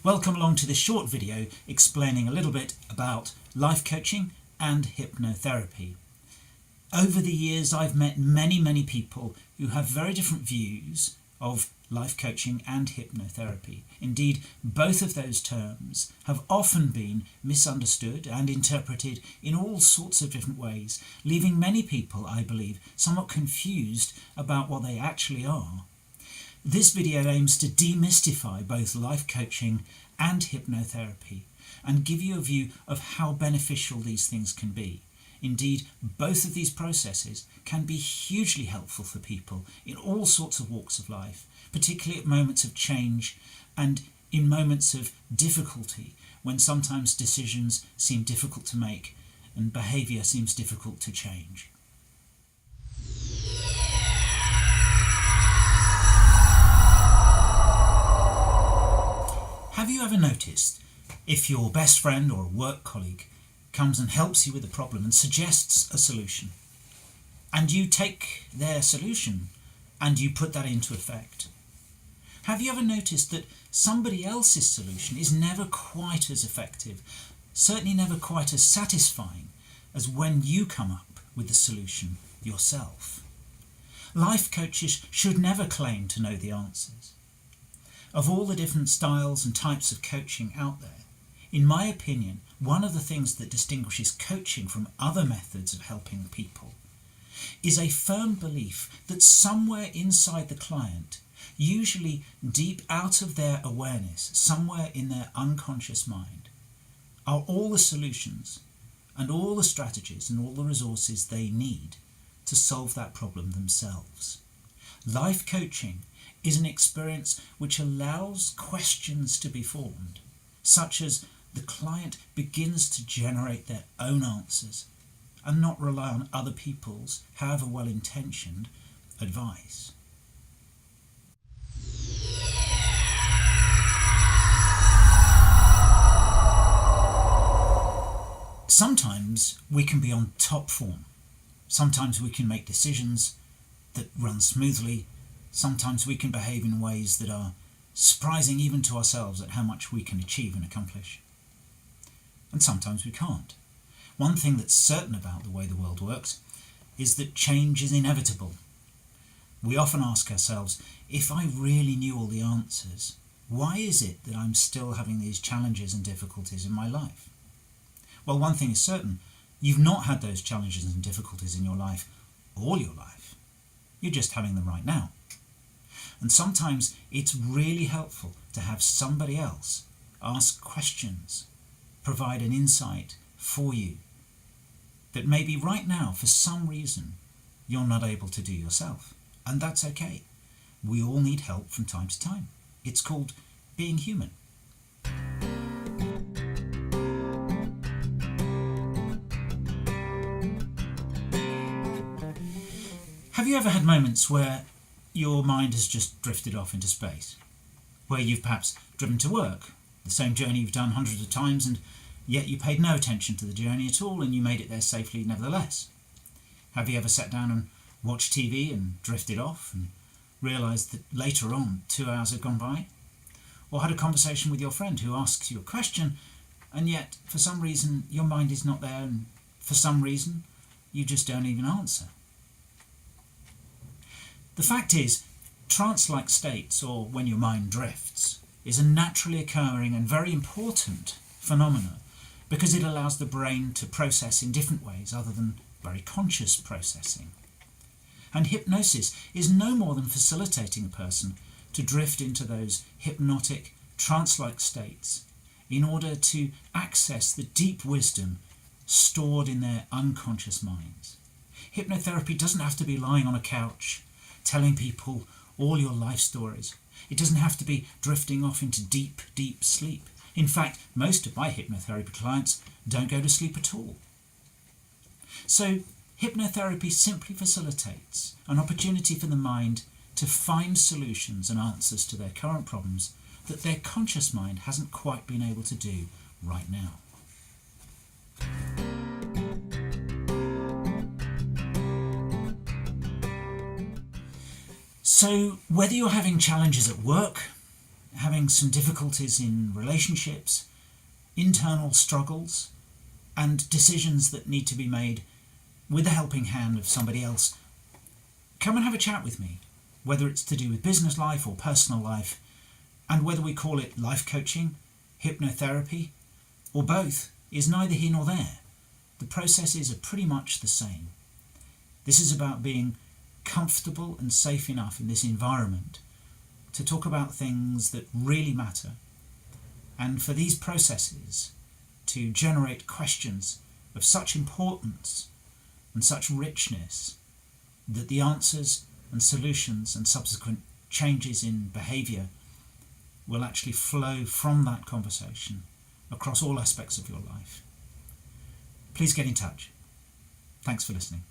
Welcome along to this short video explaining a little bit about life coaching and hypnotherapy. Over the years I've met many people who have very different views of life coaching and hypnotherapy. Indeed, both of those terms have often been misunderstood and interpreted in all sorts of different ways, leaving many people, I believe, somewhat confused about what they actually are. This video aims to demystify both life coaching and hypnotherapy and give you a view of how beneficial these things can be. Indeed, both of these processes can be hugely helpful for people in all sorts of walks of life, particularly at moments of change and in moments of difficulty, when sometimes decisions seem difficult to make and behaviour seems difficult to change. Have you ever noticed if your best friend or a work colleague comes and helps you with a problem and suggests a solution, and you take their solution and you put that into effect? Have you ever noticed that somebody else's solution is never quite as effective, certainly never quite as satisfying as when you come up with the solution yourself? Life coaches should never claim to know the answers. Of all the different styles and types of coaching out there, in my opinion, one of the things that distinguishes coaching from other methods of helping people is a firm belief that somewhere inside the client, usually deep out of their awareness, somewhere in their unconscious mind, are all the solutions and all the strategies and all the resources they need to solve that problem themselves. Life coaching is an experience which allows questions to be formed, such as the client begins to generate their own answers and not rely on other people's, however well-intentioned, advice. Sometimes we can be on top form. Sometimes we can make decisions that run smoothly. Sometimes we can behave in ways that are surprising even to ourselves at how much we can achieve and accomplish. And sometimes we can't. One thing that's certain about the way the world works is that change is inevitable. We often ask ourselves, if I really knew all the answers, why is it that I'm still having these challenges and difficulties in my life? Well, one thing is certain, you've not had those challenges and difficulties in your life all your life. You're just having them right now. And sometimes it's really helpful to have somebody else ask questions, provide an insight for you that maybe right now, for some reason, you're not able to do yourself. And that's okay. We all need help from time to time. It's called being human. Have you ever had moments where your mind has just drifted off into space, where you've perhaps driven to work, the same journey you've done hundreds of times, and yet you paid no attention to the journey at all and you made it there safely nevertheless? Have you ever sat down and watched TV and drifted off and realised that later on 2 hours have gone by? Or had a conversation with your friend who asks you a question and yet for some reason your mind is not there and for some reason you just don't even answer? The fact is, trance-like states, or when your mind drifts, is a naturally occurring and very important phenomena because it allows the brain to process in different ways other than very conscious processing. And hypnosis is no more than facilitating a person to drift into those hypnotic, trance-like states in order to access the deep wisdom stored in their unconscious minds. Hypnotherapy doesn't have to be lying on a couch telling people all your life stories. It doesn't have to be drifting off into deep sleep. In fact, most of my hypnotherapy clients don't go to sleep at all. So hypnotherapy simply facilitates an opportunity for the mind to find solutions and answers to their current problems that their conscious mind hasn't quite been able to do right now. So whether you're having challenges at work, having some difficulties in relationships, internal struggles, and decisions that need to be made with the helping hand of somebody else, come and have a chat with me, whether it's to do with business life or personal life, and whether we call it life coaching, hypnotherapy, or both is neither here nor there. The processes are pretty much the same. This is about being comfortable and safe enough in this environment to talk about things that really matter, and for these processes to generate questions of such importance and such richness that the answers and solutions and subsequent changes in behaviour will actually flow from that conversation across all aspects of your life. Please get in touch. Thanks for listening.